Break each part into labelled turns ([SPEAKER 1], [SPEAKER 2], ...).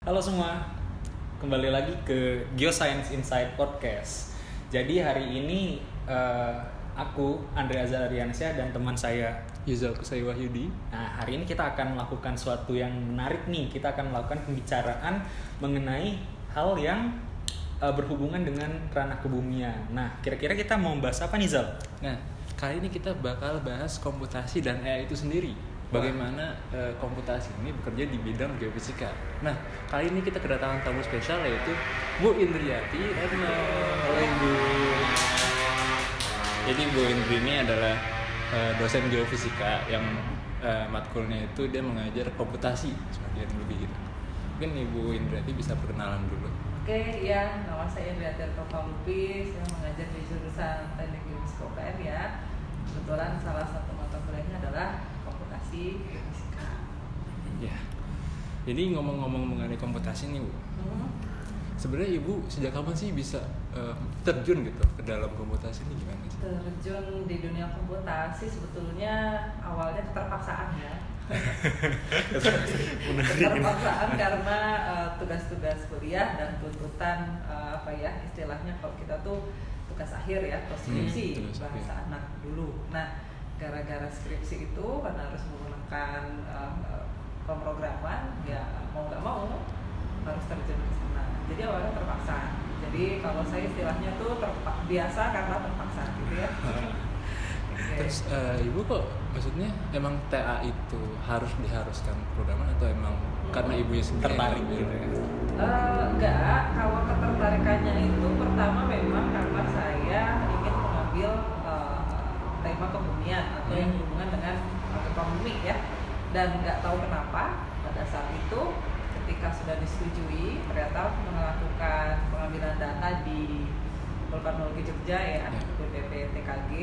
[SPEAKER 1] Halo semua, kembali lagi ke Geoscience Insight Podcast. Jadi hari ini aku Andre Azariansyah dan teman saya
[SPEAKER 2] Yuzal Kusai Wahyudi.
[SPEAKER 1] Nah, hari ini kita akan melakukan suatu yang menarik nih. Kita akan melakukan pembicaraan mengenai hal yang berhubungan dengan ranah kebumian. Nah, kira-kira kita mau bahas apa nih, Zal?
[SPEAKER 2] Nah, kali ini kita bakal bahas komputasi dan AI itu sendiri. Bagaimana komputasi ini bekerja di bidang geofisika. Nah, kali ini kita kedatangan tamu spesial yaitu Bu Indriati. Halo Ibu. Jadi Bu Indri ini adalah dosen geofisika yang matkulnya itu dia mengajar komputasi sebagian lebih gitu. Mungkin Ibu Indriati bisa perkenalan dulu.
[SPEAKER 3] Oke, ya, nama saya Indriati Lubis, saya mengajar di jurusan Teknik Geofisika UPN ya. Kebetulan salah satu mata kuliahnya adalah komputasi geofisika.
[SPEAKER 2] Ya. Jadi ngomong-ngomong mengenai komputasi nih Bu. Sebenarnya Ibu sejak kapan sih bisa terjun gitu ke dalam komputasi ini gimana sih?
[SPEAKER 3] Terjun di dunia komputasi sebetulnya awalnya keterpaksaan ya. Keterpaksaan karena tugas-tugas kuliah dan tuntutan istilahnya kalau kita tuh tugas akhir ya, atau skripsi bahasa anak dulu. Nah, gara-gara skripsi itu karena harus menggunakan pemrograman, ya mau nggak mau harus terjun ke sana. Jadi awalnya terpaksa. Jadi kalau saya istilahnya tuh biasa karena terpaksa gitu ya. Okay.
[SPEAKER 2] Terus Ibu kok maksudnya emang TA itu diharuskan programan atau emang karena ibunya sendiri
[SPEAKER 1] Tertarik gitu ya?
[SPEAKER 3] Enggak, kalau ketertarikannya itu pertama memang karena saya ingin mengambil tema kebumian atau yang berhubungan dengan gempa bumi ya. Dan nggak tahu kenapa pada saat itu ketika sudah disetujui ternyata melakukan pengambilan data di Vulkanologi Jogja ya, BPPTKG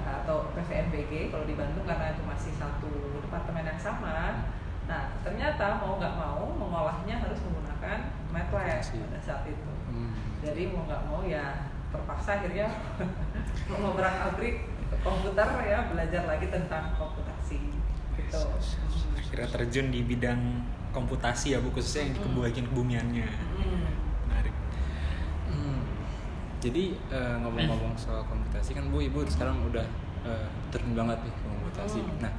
[SPEAKER 3] atau PVMBG kalau di Bandung karena itu masih satu departemen yang sama. Nah, ternyata mau nggak mau mengolahnya harus menggunakan MATLAB pada saat itu. Jadi mau nggak mau ya terpaksa akhirnya mengobrak-abrik komputer ya, belajar lagi tentang komputasi gitu.
[SPEAKER 1] Akhirnya terjun di bidang komputasi ya Bu, khususnya yang di bagian kebumiannya. Menarik.
[SPEAKER 2] Jadi ngomong-ngomong soal komputasi kan Bu, Ibu sekarang udah terjun banget nih ke komputasi. Nah,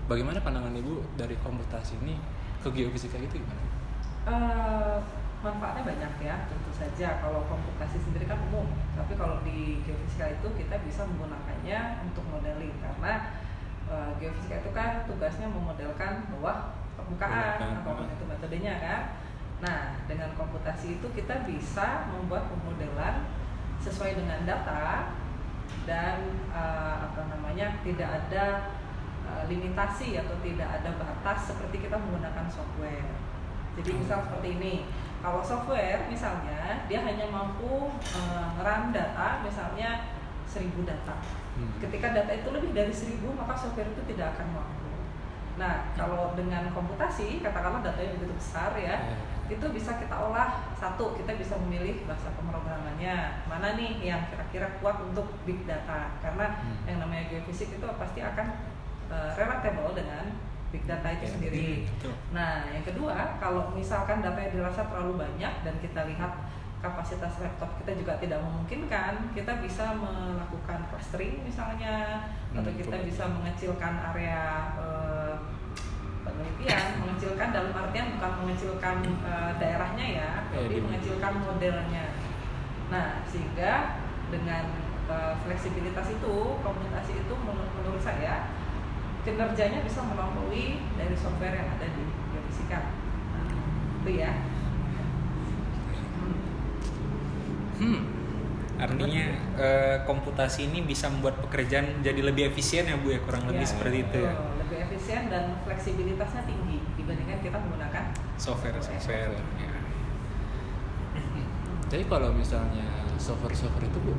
[SPEAKER 2] bagaimana pandangan Ibu dari komputasi ini ke geofisika itu gimana?
[SPEAKER 3] Manfaatnya banyak ya, tentu saja. Kalau komputasi sendiri kan umum, tapi kalau di geofisika itu kita bisa menggunakannya untuk modeling karena geofisika itu kan tugasnya memodelkan bawah permukaan, apapun itu metodenya kan. Nah, dengan komputasi itu kita bisa membuat pemodelan sesuai dengan data dan tidak ada limitasi atau tidak ada batas seperti kita menggunakan software. Jadi misal seperti ini, kalau software misalnya dia hanya mampu run data misalnya 1000 data. Ketika data itu lebih dari 1000 maka software itu tidak akan mampu. Nah, kalau dengan komputasi katakanlah datanya begitu besar ya, itu bisa kita olah satu, kita bisa memilih bahasa pemrogramannya mana nih yang kira-kira kuat untuk big data karena yang namanya geofisik itu pasti akan relatable dengan big data itu sendiri. Nah, yang kedua, kalau misalkan data yang dirasa terlalu banyak dan kita lihat kapasitas laptop kita juga tidak memungkinkan, kita bisa melakukan clustering misalnya, atau kita bisa mengecilkan area penelitian, mengecilkan dalam artian bukan mengecilkan daerahnya ya, tapi mengecilkan modelnya. Nah, sehingga dengan fleksibilitas itu, komputasi itu menurut saya kinerjanya bisa melampaui dari software yang ada di geofisika. Nah, itu ya.
[SPEAKER 1] Artinya komputasi ini bisa membuat pekerjaan jadi lebih efisien ya Bu ya, kurang lebih seperti itu ya.
[SPEAKER 3] Lebih efisien dan fleksibilitasnya tinggi dibandingkan kita menggunakan software.
[SPEAKER 1] Ya.
[SPEAKER 2] Jadi kalau misalnya software itu Bu,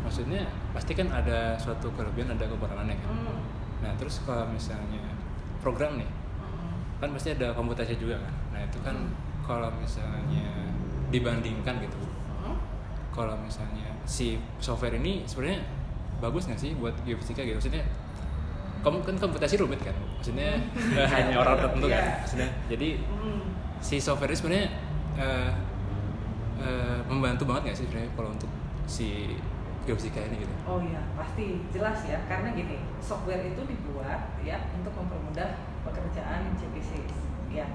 [SPEAKER 2] maksudnya pasti kan ada suatu kelebihan ada kekurangannya kan. Nah terus kalau misalnya program nih, kan pasti ada komputasi juga kan. Nah itu kan kalau misalnya dibandingkan gitu, kalau misalnya si software ini sebenarnya bagus nggak sih buat geofisika gitu? Maksudnya kan komputasi rumit kan, maksudnya hanya orang tertentu kan, maksudnya. Jadi si software ini sebenarnya membantu banget nggak sih sebenarnya kalau untuk si geofisika ini gitu?
[SPEAKER 3] Oh iya, pasti jelas ya, karena gini, software itu dibuat ya untuk mempermudah pekerjaan geofisis ya.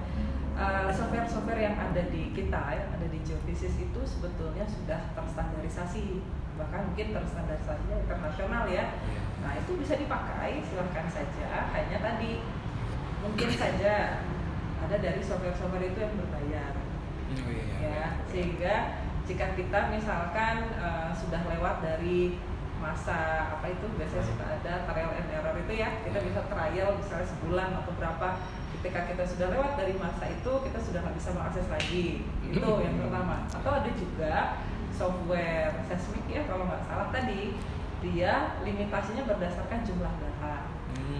[SPEAKER 3] Software-software yang ada di kita, yang ada di geofisis itu sebetulnya sudah terstandarisasi, bahkan mungkin terstandarisasinya internasional ya. Nah itu bisa dipakai, silahkan saja. Hanya tadi mungkin saja ada dari software-software itu yang berbayar, ya. Sehingga jika kita misalkan sudah lewat dari masa apa itu biasanya suka ada trial and error itu ya, kita bisa trial misalnya sebulan atau berapa. Ketika kita sudah lewat dari masa itu, kita sudah nggak bisa mengakses lagi. Itu yang pertama. Atau ada juga software seismik ya, kalau nggak salah tadi, dia limitasinya berdasarkan jumlah data.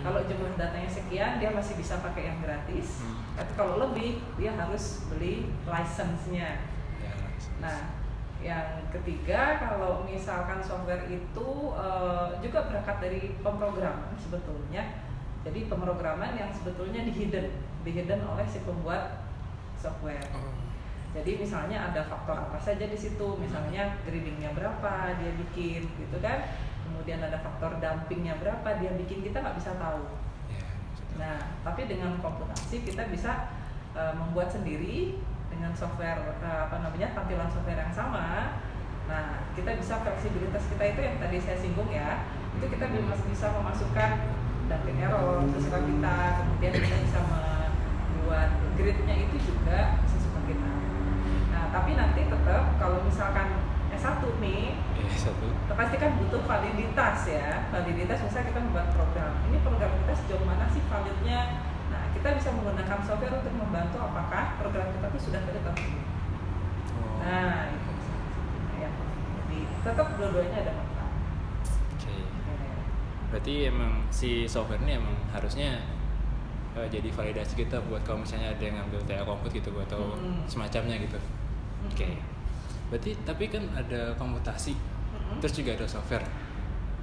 [SPEAKER 3] Kalau jumlah datanya sekian, dia masih bisa pakai yang gratis. Tapi kalau lebih, dia harus beli license-nya. Nah, yang ketiga, kalau misalkan software itu juga berangkat dari pemrograman sebetulnya. Jadi pemrograman yang sebetulnya dihidden oleh si pembuat software. Jadi misalnya ada faktor apa saja di situ, misalnya gradingnya berapa dia bikin, gitu kan. Kemudian ada faktor dampingnya berapa dia bikin, kita nggak bisa tahu. Nah, tapi dengan komputasi kita bisa membuat sendiri dengan software tampilan software yang sama. Nah, kita bisa fleksibilitas kita itu yang tadi saya singgung ya, itu kita bisa memasukkan damping error sesuka kita, kemudian kita bisa membuat grid-nya itu juga sesuka kita. Nah, tapi nanti tetap kalau misalkan S1 nih, pasti kan butuh validitas ya. Validitas misalnya kita membuat program. Ini program kita sejauh mana sih validnya? Nah, kita bisa menggunakan software untuk membantu apakah program kita itu sudah valid atau belum. Nah, itu ya. Jadi tetap dua-duanya ada manfaat.
[SPEAKER 2] Berarti emang si software ini emang harusnya jadi validasi kita buat kalau misalnya ada yang ngambil TA Komput gitu atau semacamnya gitu. Berarti tapi kan ada komputasi, terus juga ada software.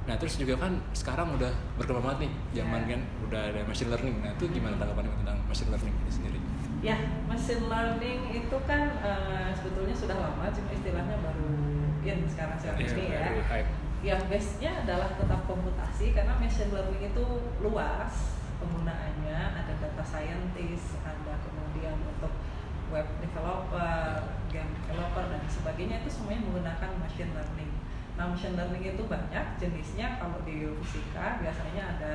[SPEAKER 2] Nah terus juga kan sekarang udah berkembang banget nih, zaman kan udah ada machine learning. Nah itu gimana tanggapannya tentang machine learning ini sendiri?
[SPEAKER 3] Ya, machine learning itu kan sebetulnya sudah lama, cuma istilahnya baru sekarang ini ya. Yang base-nya adalah tetap komputasi, karena machine learning itu luas penggunaannya, ada data scientist, ada kemudian untuk web developer, game developer dan sebagainya, itu semuanya menggunakan machine learning. Nah, machine learning itu banyak jenisnya. Kalau di geofisika biasanya ada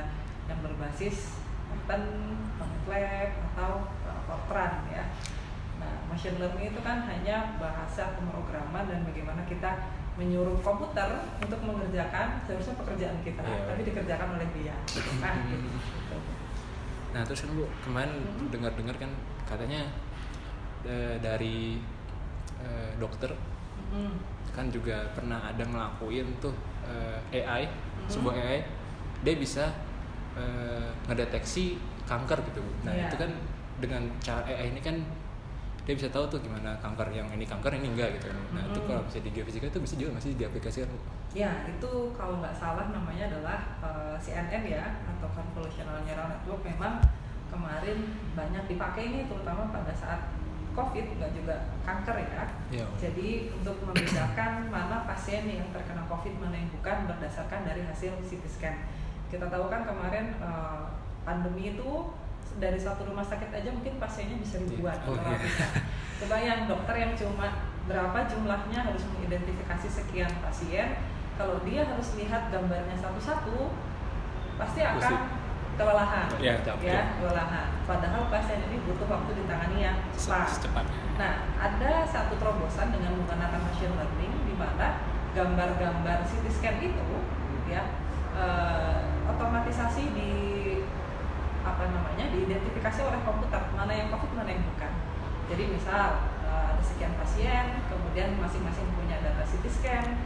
[SPEAKER 3] yang berbasis Python, MATLAB atau Fortran ya. Nah, machine learning itu kan hanya bahasa pemrograman dan bagaimana kita menyuruh komputer untuk mengerjakan seharusnya pekerjaan kita, tapi dikerjakan oleh dia. Nah, gitu.
[SPEAKER 2] Nah, terus kan Bu, kemarin dengar-dengar kan katanya dari dokter kan juga pernah ada ngelakuin tuh AI, sebuah AI, dia bisa ngedeteksi kanker gitu Bu. Nah, itu kan dengan cara AI ini kan dia bisa tahu tuh gimana kanker, yang ini kanker, ini enggak gitu. Nah itu kalau bisa di geofisika itu bisa juga masih diaplikasikan.
[SPEAKER 3] Ya itu kalau nggak salah namanya adalah CNN ya, atau Convolutional Neural Network. Memang kemarin banyak dipakai nih, terutama pada saat COVID, nggak juga kanker ya. Jadi untuk membedakan mana pasien yang terkena COVID, mana yang bukan, berdasarkan dari hasil CT scan. Kita tahu kan kemarin pandemi itu dari satu rumah sakit aja mungkin pasiennya bisa ribuan atau ratusan. Coba yang dokter yang cuma berapa jumlahnya harus mengidentifikasi sekian pasien, kalau dia harus lihat gambarnya satu-satu, pasti akan kelelahan. Kelelahan. Padahal pasien ini butuh waktu ditangani yang cepat. Nah, ada satu terobosan dengan menggunakan machine learning di mana gambar-gambar CT scan itu ya otomatisasi diidentifikasi oleh komputer mana yang COVID, mana yang bukan. Jadi misal ada sekian pasien, kemudian masing-masing punya data CT scan,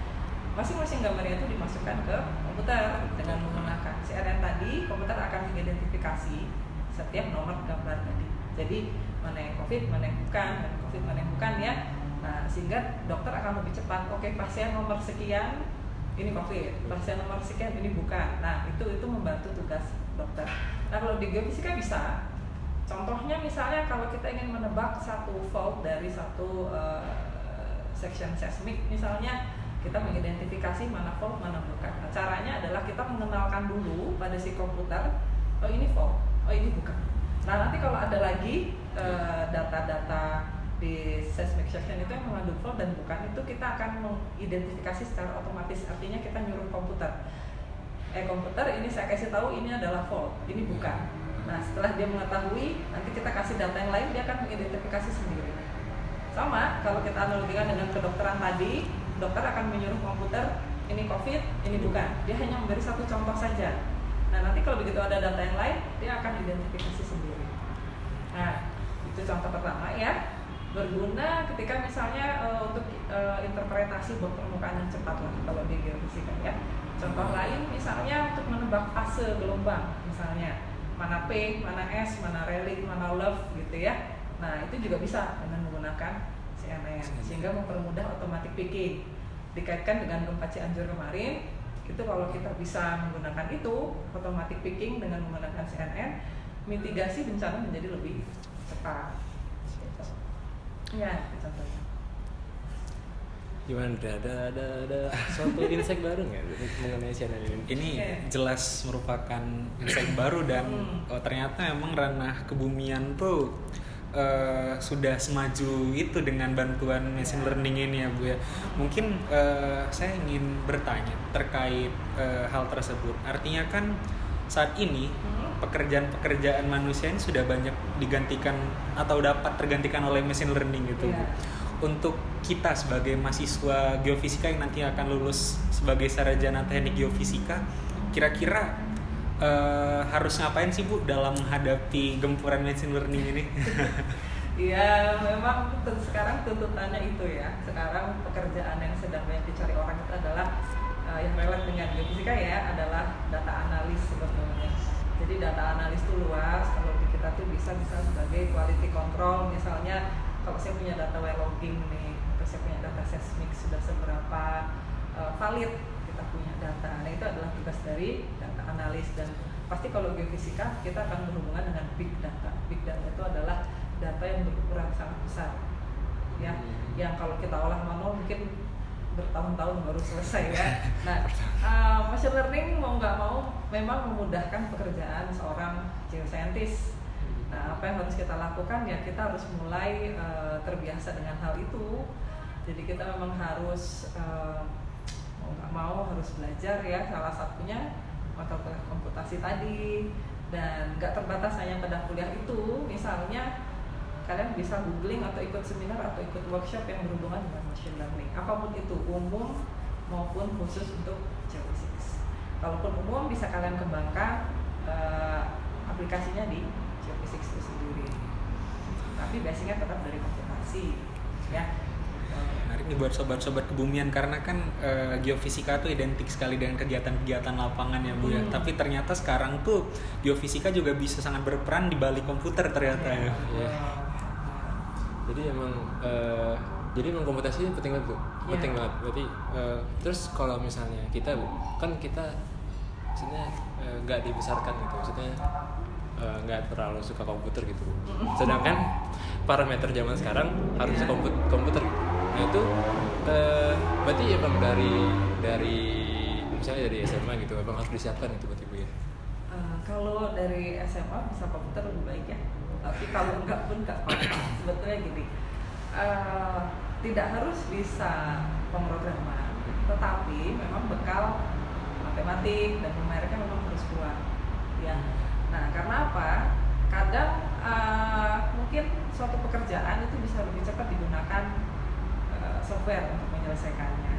[SPEAKER 3] masing-masing gambarnya itu dimasukkan ke komputer dengan menggunakan CNN tadi. Komputer akan mengidentifikasi setiap nomor gambar tadi. Jadi mana yang COVID, mana yang bukan, dan mana yang bukan ya. Nah, sehingga dokter akan lebih cepat. Oke, pasien nomor sekian ini COVID, pasien nomor sekian ini bukan. Nah itu membantu tugas dokter. Nah kalau di geofisika bisa. Contohnya misalnya kalau kita ingin menebak satu fault dari satu section seismik misalnya, kita mengidentifikasi mana fault mana bukan. Nah, caranya adalah kita mengenalkan dulu pada si komputer, oh ini fault, oh ini bukan. Nah nanti kalau ada lagi data-data di seismic section itu yang mengandung fault dan bukan, itu kita akan mengidentifikasi secara otomatis. Artinya kita nyuruh komputer, komputer ini saya kasih tahu ini adalah fault, ini bukan. Nah setelah dia mengetahui, nanti kita kasih data yang lain, dia akan mengidentifikasi sendiri. Sama kalau kita analogikan dengan kedokteran tadi, dokter akan menyuruh komputer ini COVID, ini bukan. Dia hanya memberi satu contoh saja. Nah nanti kalau begitu ada data yang lain, dia akan identifikasi sendiri. Nah itu contoh pertama ya, berguna ketika misalnya untuk interpretasi bom permukaan yang cepat lah kalau di geofisika ya. Contoh lain misalnya untuk menebak fase gelombang misalnya, mana P, mana S, mana relic, mana love gitu ya. Nah itu juga bisa dengan menggunakan CNN sehingga mempermudah automatic picking. Dikaitkan dengan gempa Cianjur kemarin, itu kalau kita bisa menggunakan itu automatic picking dengan menggunakan CNN, mitigasi bencana menjadi lebih cepat. Gitu. Ya, itu contohnya.
[SPEAKER 2] Gimana, ada suatu insight baru nggak mengenai CNN ini?
[SPEAKER 1] Ini jelas merupakan insight baru dan ternyata emang ranah kebumian tuh sudah semaju itu dengan bantuan machine learning ini ya Bu ya. Mungkin saya ingin bertanya terkait hal tersebut. Artinya kan saat ini pekerjaan-pekerjaan manusia ini sudah banyak digantikan atau dapat tergantikan oleh machine learning gitu Bu. Untuk kita sebagai mahasiswa geofisika yang nanti akan lulus sebagai sarjana teknik geofisika, kira-kira harus ngapain sih Bu dalam menghadapi gempuran machine learning ini?
[SPEAKER 3] Iya, memang sekarang tuntutannya itu ya. Sekarang pekerjaan yang sedang banyak dicari orang itu adalah yang relate dengan geofisika ya, adalah data analis sebetulnya. Jadi data analis itu luas. Kalau di kita tuh bisa sebagai quality control misalnya. Kalau saya punya data well logging nih, atau saya punya data seismik sudah seberapa valid kita punya data. Nah itu adalah tugas dari data analis, dan pasti kalau geofisika kita akan berhubungan dengan big data. Big data itu adalah data yang berukuran sangat besar, ya. Yang kalau kita olah manual mungkin bertahun-tahun baru selesai ya. Nah, machine learning mau nggak mau memang memudahkan pekerjaan seorang geoscientist. Nah, apa yang harus kita lakukan ya, kita harus mulai terbiasa dengan hal itu. Jadi kita memang harus mau nggak mau harus belajar ya, salah satunya mata kuliah komputasi tadi, dan nggak terbatas hanya pada kuliah itu. Misalnya kalian bisa googling atau ikut seminar atau ikut workshop yang berhubungan dengan machine learning, apapun itu, umum maupun khusus untuk geophysics. Kalaupun umum bisa kalian kembangkan aplikasinya di geophysics itu sendiri, tapi basicnya tetap dari komputasi ya.
[SPEAKER 1] Menarik nih buat sobat-sobat kebumian, karena kan geofisika tuh identik sekali dengan kegiatan-kegiatan lapangan ya Bu ya. Tapi ternyata sekarang tuh geofisika juga bisa sangat berperan di balik komputer ternyata ya.
[SPEAKER 2] Jadi emang komputasi penting banget Bu. Penting banget. Berarti terus kalau misalnya kita Bu, kan kita maksudnya nggak dibesarkan gitu. Maksudnya nggak terlalu suka komputer gitu. Sedangkan parameter zaman sekarang harus komputer. Nah itu berarti emang dari misalnya dari SMA gitu, emang harus disiapkan itu buat Ibu ya?
[SPEAKER 3] Kalau dari SMA bisa komputer lebih baik ya. Tapi kalau enggak pun enggak apa-apa. Sebetulnya gini, tidak harus bisa pemrograman, tetapi memang bekal matematik dan numeriknya memang harus kuat ya. Nah, karena apa? Kadang mungkin suatu pekerjaan itu bisa lebih cepat digunakan software untuk menyelesaikannya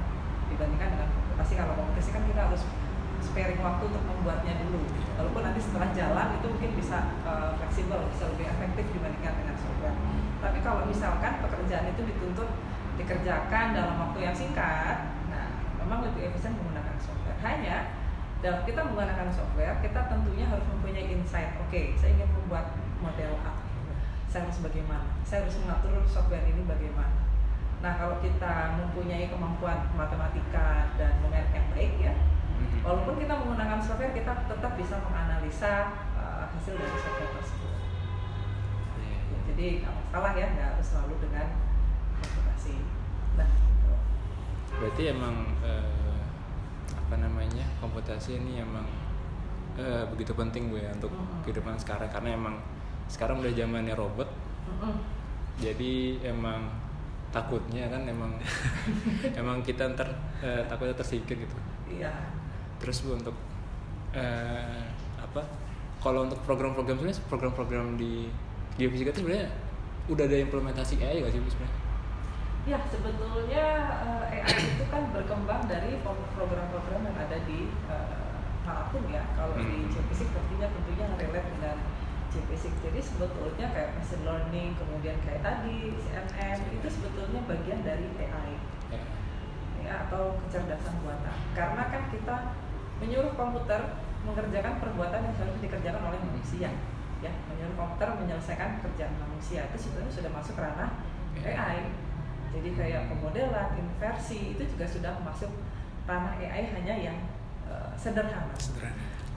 [SPEAKER 3] dibandingkan dengan komputasi. Kalau komputasi kan kita harus sparing waktu untuk membuatnya dulu. Walaupun nanti setelah jalan itu mungkin bisa fleksibel, bisa lebih efektif dibandingkan dengan software. Tapi kalau misalkan pekerjaan itu dituntut dikerjakan dalam waktu yang singkat, nah memang lebih efisien menggunakan software. Hanya dalam kita menggunakan software, kita tentunya harus mempunyai insight. Oke, saya ingin membuat model A. Saya harus bagaimana? Saya harus mengatur software ini bagaimana? Nah kalau kita mempunyai kemampuan matematika dan numerik yang baik ya, walaupun kita menggunakan software, kita tetap bisa menganalisa hasil dari software tersebut. Jadi nggak masalah ya, nggak harus selalu dengan komputasi. Nah, gitu.
[SPEAKER 2] Berarti emang komputasi ini emang begitu penting Bu ya untuk kehidupan sekarang, karena emang sekarang udah zamannya robot. Jadi emang takutnya kan emang emang kita ntar takutnya tersingkir gitu.
[SPEAKER 3] Iya.
[SPEAKER 2] Terus Bu untuk kalau untuk program-program sebenarnya program-program di geofisika itu sebenarnya udah ada implementasi AI nggak sih Bu sebenarnya?
[SPEAKER 3] Ya sebetulnya AI itu kan berkembang dari program-program yang ada di manapun ya. Kalau di geofisik tentunya relate dengan geofisik. Jadi sebetulnya kayak machine learning, kemudian kayak tadi CNN itu sebetulnya bagian dari AI ya, atau kecerdasan buatan. Karena kan kita menyuruh komputer mengerjakan perbuatan yang seharusnya dikerjakan oleh manusia. Ya, menyuruh komputer menyelesaikan pekerjaan manusia itu sebenarnya sudah masuk ranah AI. Jadi kayak pemodelan, inversi itu juga sudah masuk ranah AI, hanya yang sederhana.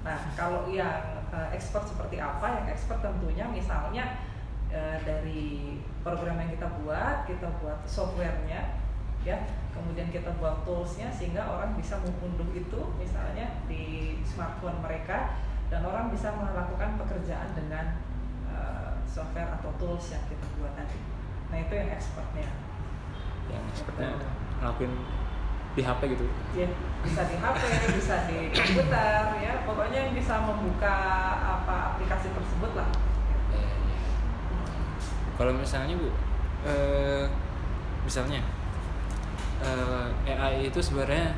[SPEAKER 3] Nah, kalau yang expert seperti apa? Yang expert tentunya misalnya dari program yang kita buat softwarenya, ya, kemudian kita buat toolsnya sehingga orang bisa mengunduh itu misalnya di smartphone mereka dan orang bisa melakukan pekerjaan dengan software atau tools yang kita buat tadi. Nah itu yang expertnya.
[SPEAKER 2] Yang expertnya ngelakuin di HP gitu?
[SPEAKER 3] Ya, bisa di HP, bisa di komputer, ya pokoknya yang bisa membuka aplikasi tersebut lah.
[SPEAKER 2] Kalau misalnya Bu, misalnya AI itu sebenarnya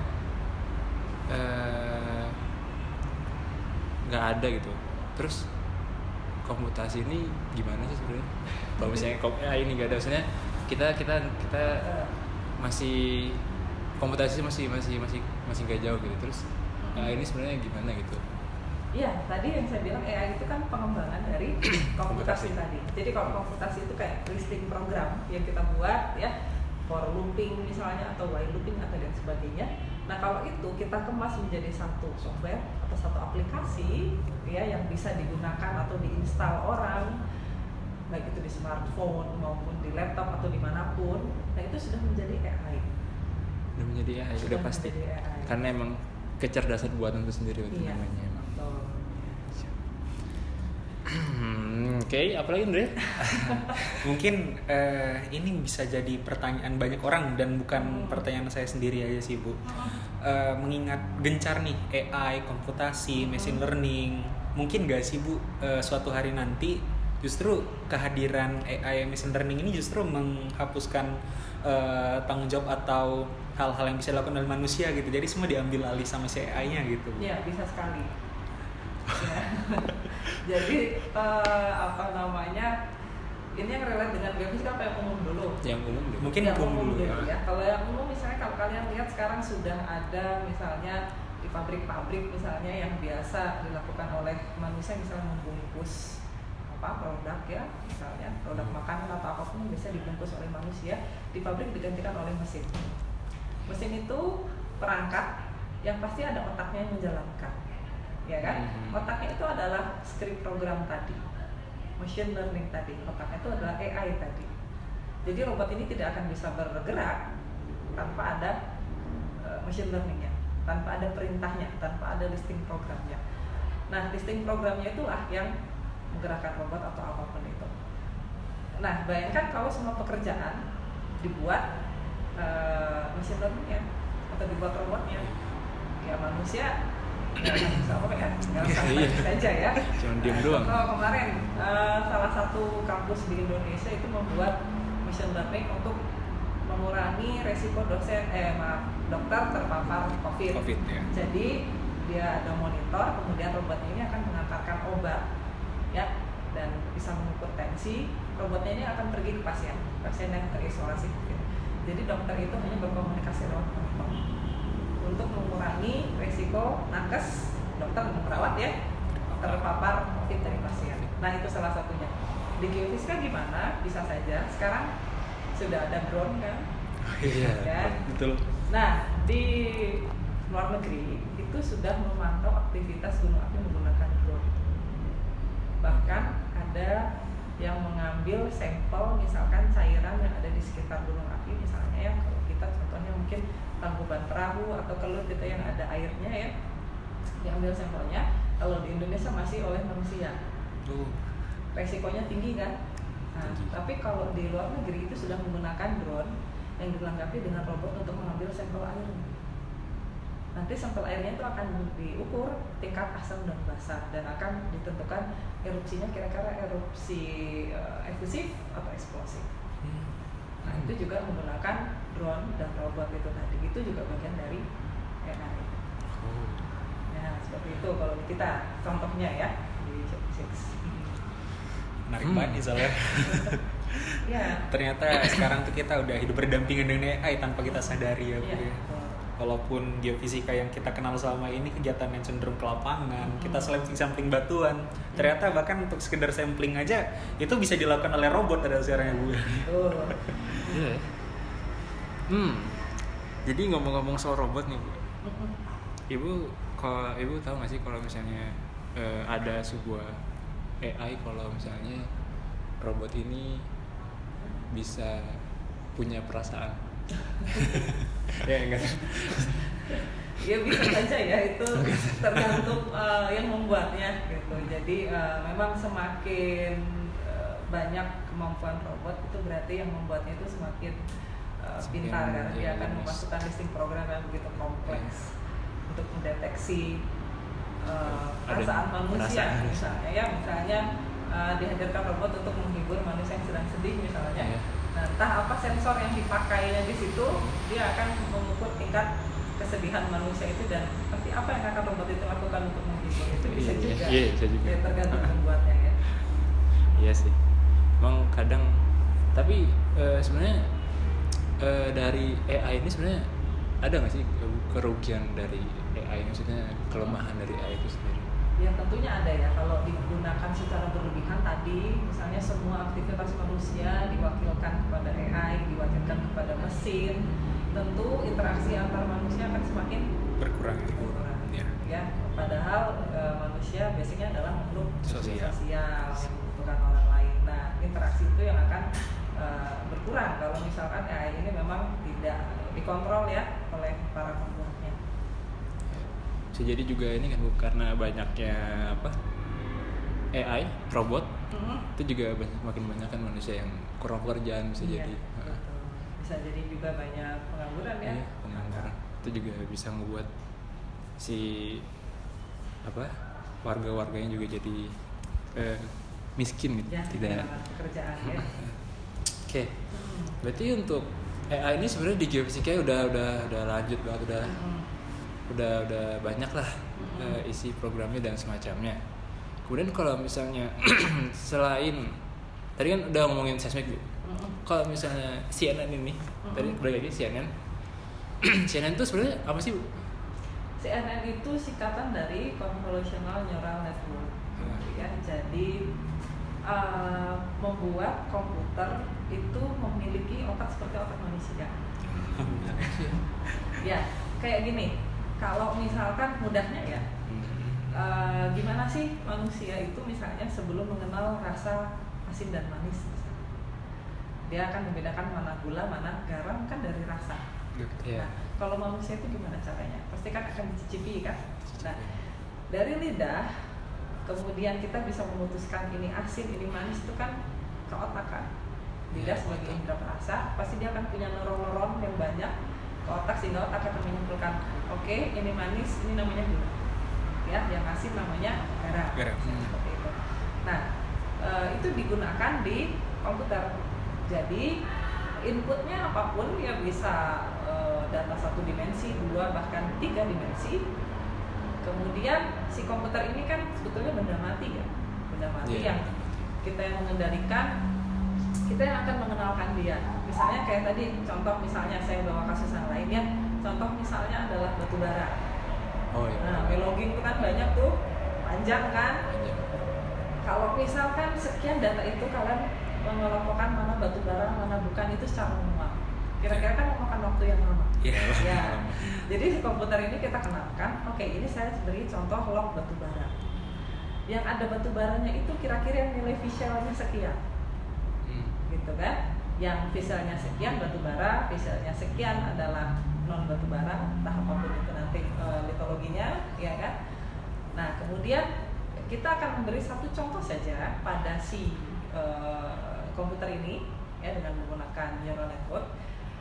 [SPEAKER 2] nggak ada gitu. Terus komputasi ini gimana sih sebenarnya? Kalau misalnya AI ini nggak ada, maksudnya kita masih komputasi masih nggak jauh gitu. Terus AI ini sebenarnya gimana gitu?
[SPEAKER 3] Iya, tadi yang saya bilang AI itu kan pengembangan dari komputasi tadi. Jadi kalau komputasi itu kayak listing program yang kita buat ya, for looping misalnya atau while looping atau dan sebagainya. Nah kalau itu kita kemas menjadi satu software atau satu aplikasi ya yang bisa digunakan atau diinstal orang, baik itu di smartphone maupun di laptop atau dimanapun, nah itu sudah menjadi AI.
[SPEAKER 2] Udah menjadi AI, sudah pasti. AI. Karena emang kecerdasan buatan itu sendiri itu namanya emang. Oke, apalagi Andre?
[SPEAKER 1] Mungkin ini bisa jadi pertanyaan banyak orang dan bukan pertanyaan saya sendiri aja sih Bu. Mengingat gencar nih AI, komputasi, machine learning, mungkin gak sih Bu suatu hari nanti justru kehadiran AI machine learning ini justru menghapuskan tanggung jawab atau hal-hal yang bisa dilakukan oleh manusia gitu. Jadi semua diambil alih sama si AI-nya gitu.
[SPEAKER 3] Iya, bisa sekali. Ya. Jadi ini yang relate dengan geofisika apa yang umum dulu?
[SPEAKER 2] Yang umum dulu.
[SPEAKER 1] Mungkin yang umum dulu
[SPEAKER 3] ya. Kalau yang umum misalnya kalau kalian lihat sekarang sudah ada misalnya di pabrik-pabrik misalnya yang biasa dilakukan oleh manusia, misalnya membungkus produk ya, misalnya produk makanan atau apapun yang bisa dibungkus oleh manusia, di pabrik digantikan oleh mesin. Mesin itu perangkat yang pasti ada otaknya yang menjalankan, ya kan? Otaknya itu adalah script program tadi, machine learning tadi, otaknya itu adalah AI tadi. Jadi robot ini tidak akan bisa bergerak tanpa ada machine learningnya, tanpa ada perintahnya, tanpa ada listing programnya. Nah, listing programnya itulah yang menggerakkan robot atau apapun itu. Nah, bayangkan kalau semua pekerjaan dibuat machine learning-nya atau dibuat robotnya, ya manusia nggak bisa apa ya, nggak usah saja ya.
[SPEAKER 2] Cuma diem doang.
[SPEAKER 3] Kalau kemarin salah satu kampus di Indonesia itu membuat machine learning untuk mengurangi resiko dokter terpapar COVID ya. Jadi dia ada monitor, kemudian robotnya ini akan mengantarkan obat ya, dan bisa mengukur tensi. Robotnya ini akan pergi ke pasien yang terisolasi COVID. Jadi dokter itu hanya berkomunikasi lewat monitor untuk mengurangi resiko nakes dokter dan perawat ya terpapar COVID dari pasien. Nah itu salah satunya. Di geofisika gimana? Bisa saja sekarang sudah ada drone kan,
[SPEAKER 2] Iya.
[SPEAKER 3] Ya.
[SPEAKER 1] Betul.
[SPEAKER 3] Nah, di luar negeri itu sudah memantau aktivitas gunung api menggunakan drone. Bahkan ada yang mengambil sampel misalkan cairan yang ada di sekitar gunung api, misalnya ya kalau kita contohnya mungkin Tangkuban Perahu atau Kelut itu yang ada airnya ya, diambil sampelnya. Kalau di Indonesia masih oleh manusia, resikonya tinggi kan. Nah, tapi kalau di luar negeri itu sudah menggunakan drone yang dilengkapi dengan robot untuk mengambil sampel air. Nanti sampel airnya itu akan diukur tingkat asam dan basa dan akan ditentukan erupsinya kira-kira erupsi efusif atau eksplosif. Nah, itu juga menggunakan drone dan robot itu tadi. Itu juga bagian dari AI. Nah, seperti itu kalau kita contohnya ya di Shopee.
[SPEAKER 1] Menarik banget nih Zal ya.
[SPEAKER 3] Ya.
[SPEAKER 1] Ternyata sekarang tuh kita udah hidup berdampingan dengan AI tanpa kita sadari ya Bu.
[SPEAKER 3] Iya.
[SPEAKER 1] Walaupun geofisika yang kita kenal selama ini kegiatannya cenderung ke lapangan, kita sampling batuan. Ternyata bahkan untuk sekedar sampling aja itu bisa dilakukan oleh robot ada sekarang ya Bu.
[SPEAKER 2] Iya. Jadi ngomong-ngomong soal robot nih Bu. Ibu tahu nggak sih kalau misalnya ada sebuah AI kalau misalnya robot ini bisa punya perasaan?
[SPEAKER 1] Ya enggak.
[SPEAKER 3] Ya bisa saja ya, itu tergantung yang membuatnya gitu. Jadi memang semakin banyak kemampuan robot itu berarti yang membuatnya itu semakin pintar karena dia akan memasukkan listing program yang begitu kompleks untuk mendeteksi perasaan manusia misalnya dihadirkan robot untuk menghibur manusia yang sedang sedih misalnya. Nah, entah apa sensor yang dipakainya di situ, dia akan mengukur tingkat kesedihan manusia itu dan seperti apa yang akan robot itu lakukan untuk menghibur itu bisa juga.
[SPEAKER 2] Iya, bisa juga.
[SPEAKER 3] Ya, tergantung pembuatnya ya.
[SPEAKER 2] Iya sih. Emang kadang tapi sebenarnya dari AI ini sebenarnya ada nggak sih kerugian dari AI, maksudnya kelemahan dari AI itu sendiri?
[SPEAKER 3] Ya tentunya ada ya, kalau digunakan secara berlebihan tadi, misalnya semua aktivitas manusia diwakilkan kepada AI, diwakilkan kepada mesin, tentu interaksi antar manusia akan semakin
[SPEAKER 1] Berkurang.
[SPEAKER 3] ya. Padahal manusia biasanya adalah makhluk
[SPEAKER 2] Sosial.
[SPEAKER 3] yang membutuhkan orang lain. Nah, interaksi itu yang akan berkurang kalau misalkan AI ini memang tidak dikontrol ya oleh para pembuatnya.
[SPEAKER 2] Bisa jadi juga ini kan Bu, karena banyaknya AI, robot, itu juga makin banyak kan manusia yang kurang pekerjaan bisa
[SPEAKER 3] Iya,
[SPEAKER 2] jadi.
[SPEAKER 3] betul. Bisa jadi juga banyak pengangguran ya.
[SPEAKER 2] Iya, pengangguran. Itu juga bisa ngebuat si warga-warganya juga jadi miskin gitu.
[SPEAKER 3] Ya,
[SPEAKER 2] Tidak.
[SPEAKER 3] pekerjaan ya.
[SPEAKER 2] Oke. Berarti untuk AI ini sebenarnya di geofisika udah lanjut banget, udah banyak lah isi programnya dan semacamnya. Kemudian kalau misalnya selain tadi kan udah ngomongin seismik Bu. Kalau misalnya CNN ini tadi balik lagi CNN. CNN itu sebenarnya apa sih Bu?
[SPEAKER 3] CNN itu singkatan dari Convolutional Neural Network. Ya, jadi membuat komputer itu memiliki otak seperti otak manusia. Ya, kayak gini. Kalau misalkan mudahnya ya, gimana sih manusia itu misalnya sebelum mengenal rasa asin dan manis misalnya. Dia akan membedakan mana gula, mana garam kan dari rasa. Nah, kalau manusia itu gimana caranya? Pasti kan akan dicicipi kan. Nah, dari lidah kemudian kita bisa memutuskan ini asin, ini manis itu kan ke otak kan. Lidah sebagai indera perasa, pasti dia akan punya neuron-neuron yang banyak ke otak sehingga otak akan menyimpulkan, oke, ini manis, ini namanya gula. Ya, yang asin namanya garam. Seperti itu. Nah, itu digunakan di komputer. Jadi inputnya apapun ya bisa data 1 dimensi, 2 bahkan 3 dimensi. Kemudian si komputer ini kan sebetulnya benda mati ya, benda mati yang kita yang mengendalikan, kita yang akan mengenalkan dia. Misalnya kayak tadi contoh, misalnya saya bawa kasus yang lainnya, contoh misalnya adalah batu bara. Nah, logging itu kan banyak tuh, panjang kan. Kalau misalkan sekian data itu kalian mengelompokkan mana batu bara, mana bukan itu secara manual. kira-kira kan memakan waktu yang lama.
[SPEAKER 1] Iya.
[SPEAKER 3] Ya, jadi si komputer ini kita kenalkan, oke ini saya beri contoh log batu bara. Yang ada batu baranya itu kira-kira yang nilai visualnya sekian, gitu kan? Yang visualnya sekian batu bara, visualnya sekian adalah non batu bara, entah apapun itu nanti litologinya, ya kan? Nah kemudian kita akan memberi satu contoh saja pada si komputer ini, ya dengan menggunakan neural network.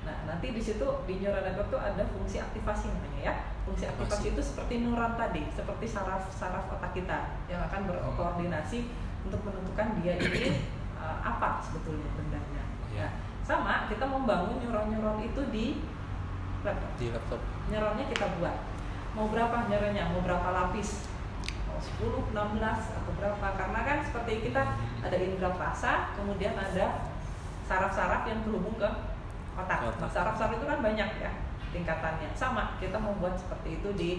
[SPEAKER 3] Nah, nanti di situ di neural network itu ada fungsi aktivasi namanya ya. Fungsi aktivasi itu seperti neuron tadi, seperti saraf otak kita yang akan berkoordinasi untuk menentukan dia ini apa sebetulnya bendanya. Nah, sama kita membangun neuron-neuron itu di laptop. Neuronnya kita buat. Mau berapa neuronnya? Mau berapa lapis? Mau 10, 16 atau berapa? Karena kan seperti kita ada indera rasa, kemudian ada saraf-saraf yang terhubung ke otak. Nah, saraf-saraf itu kan banyak ya tingkatannya. Sama, kita membuat seperti itu di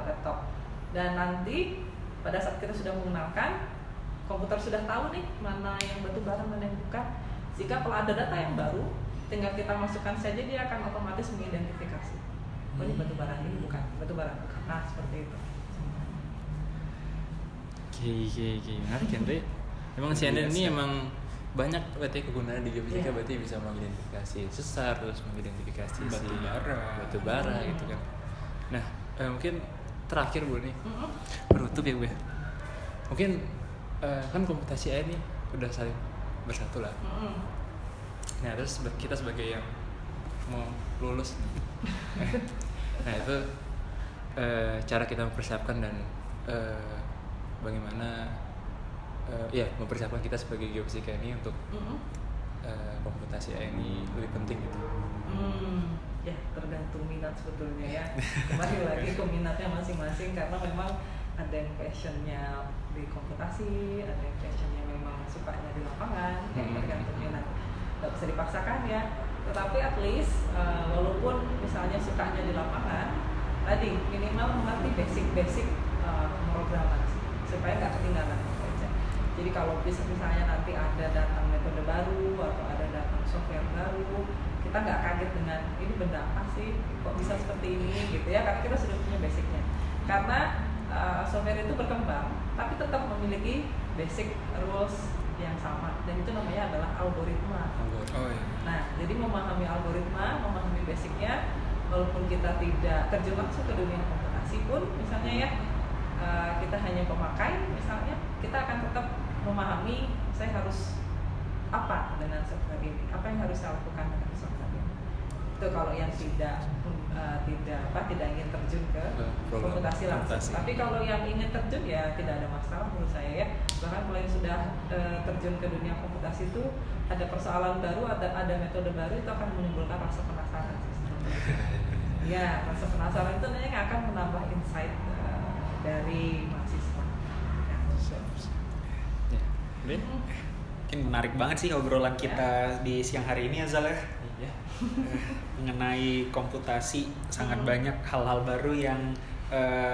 [SPEAKER 3] laptop. Dan nanti pada saat kita sudah mengenalkan, komputer sudah tahu nih mana yang batu bara, mana yang bukan. Jika kalau ada data yang baru, tinggal kita masukkan saja, dia akan otomatis mengidentifikasi. Oh ini batu bara, ini bukan batu bara. Nah seperti itu.
[SPEAKER 2] Oke. Menarik Henry. Emang CNN ini emang banyak berarti kegunaan di geofisika, berarti bisa mengidentifikasi sesar, terus mengidentifikasi batu bara gitu kan. Nah mungkin terakhir Bu nih, penutup ya Bu ya. Mungkin kan komputasi AI ini udah saling bersatu lah. Nah terus kita sebagai yang mau lulus nih, nah itu cara kita mempersiapkan dan bagaimana mempersiapkan kita sebagai geofisika ini untuk komputasi AI ini lebih penting gitu.
[SPEAKER 3] Ya tergantung minat sebetulnya ya. Kembali lagi ke minatnya masing-masing, karena memang ada yang passionnya di komputasi, ada yang passionnya memang sukanya di lapangan, tergantung minat. Gak bisa dipaksakan ya. Tetapi at least walaupun misalnya sukanya di lapangan, tadi minimal mengerti basic pemrograman supaya nggak ketinggalan. Jadi kalau misalnya nanti ada datang metode baru atau ada datang software baru, kita nggak kaget dengan ini benda apa sih, kok bisa seperti ini gitu ya, karena kita sudah punya basicnya. Karena software itu berkembang, tapi tetap memiliki basic rules yang sama, dan itu namanya adalah algoritma. Nah, jadi memahami algoritma, memahami basicnya, walaupun kita tidak terjun langsung ke dunia komputasi pun, misalnya ya, kita hanya pemakai, misalnya, kita akan tetap memahami saya harus apa dengan software ini, apa yang harus saya lakukan dengan software ini. Itu kalau yang tidak ingin terjun ke komputasi langsung. Tapi kalau yang ingin terjun ya tidak ada masalah menurut saya ya. Bahkan kalau yang sudah terjun ke dunia komputasi itu ada persoalan baru, ada metode baru, itu akan menimbulkan rasa penasaran. Ya, rasa penasaran itu nanti akan menambah insight dari mahasiswa.
[SPEAKER 1] Mungkin menarik banget sih obrolan kita di siang hari ini ya Zal ya. Mengenai komputasi sangat banyak hal-hal baru yang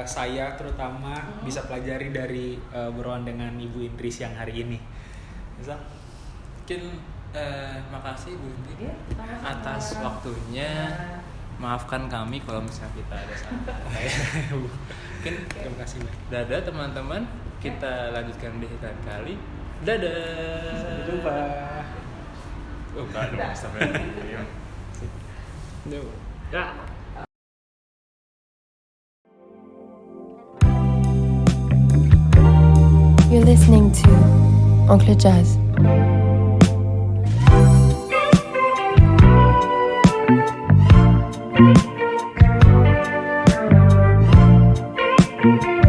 [SPEAKER 1] saya terutama bisa pelajari dari obrolan dengan Ibu Indri siang hari ini. Zal,
[SPEAKER 2] mungkin makasih Bu Indri atas waktunya. Maafkan kami kalau misalnya kita ada salah. Mungkin terima kasih. Dadah teman-teman, kita lanjutkan di lain kali. Dadah.
[SPEAKER 1] Sampai jumpa.
[SPEAKER 2] Enggak dong, sampai ya.
[SPEAKER 4] You're listening to Oncle Jazz. Thank you.